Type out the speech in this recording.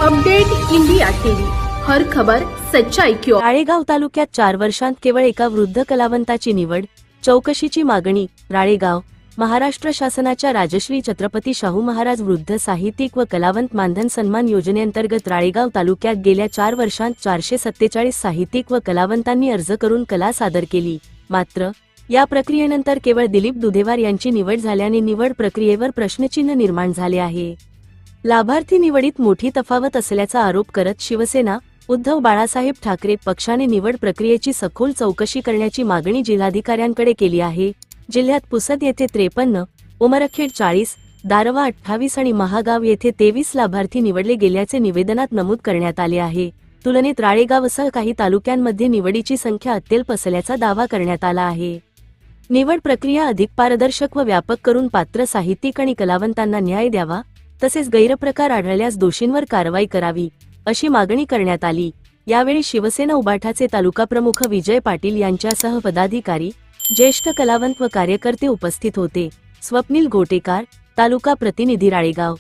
Update India TV, हर खबर सच्चाई की ओर। राळेगाव तालुक्यात 4 वर्षांत केवळ एका वृद्ध कलावंताची निवड, चौकशीची मागणी। राळेगाव महाराष्ट्र शासनाच्या राजश्री छत्रपती शाहू महाराज वृद्ध साहित्यिक व कलावंत मानधन सन्मान योजनेअंतर्गत राळेगाव तालुक्यात गेल्या 4 वर्षांत 447 साहित्यिक व कलावंतांनी अर्ज करून कला सादर केली। मात्र या प्रक्रियेनंतर केवळ दिलीप दुधेवार यांची निवड झाल्याने निवड प्रक्रियेवर प्रश्नचिन्ह निर्माण झाले आहे। लाभार्थी निवडीत मोठी तफावत असल्याचा आरोप करत शिवसेना उद्धव बाळासाहेब ठाकरे पक्षाने निवड प्रक्रियेची सखोल चौकशी करण्याची मागणी जिल्हाधिकाऱ्यांकडे केली आहे। जिल्ह्यात पुसद येथे 53, उमरखेड 40, दारवा 28 आणि महागाव येथे 23 लाभार्थी निवडले गेल्याचे निवेदनात नमूद करण्यात आले आहे। तुलनेत राळेगावसह काही तालुक्यांमध्ये निवडीची संख्या अत्यल्प असल्याचा दावा करण्यात आला आहे। निवड प्रक्रिया अधिक पारदर्शक व व्यापक करून पात्र साहित्यिक आणि कलावंतांना न्याय द्यावा, तसेच गैरप्रकार आढळल्यास दोषींवर कारवाई करावी, अशी मागणी करण्यात आली। यावेळी शिवसेना उबाठाचे तालुकाप्रमुख विजय पाटील यांच्यासह पदाधिकारी, ज्येष्ठ कलावंत व कार्यकर्ते उपस्थित होते। स्वप्नील गोटेकार, तालुका प्रतिनिधी राळेगाव।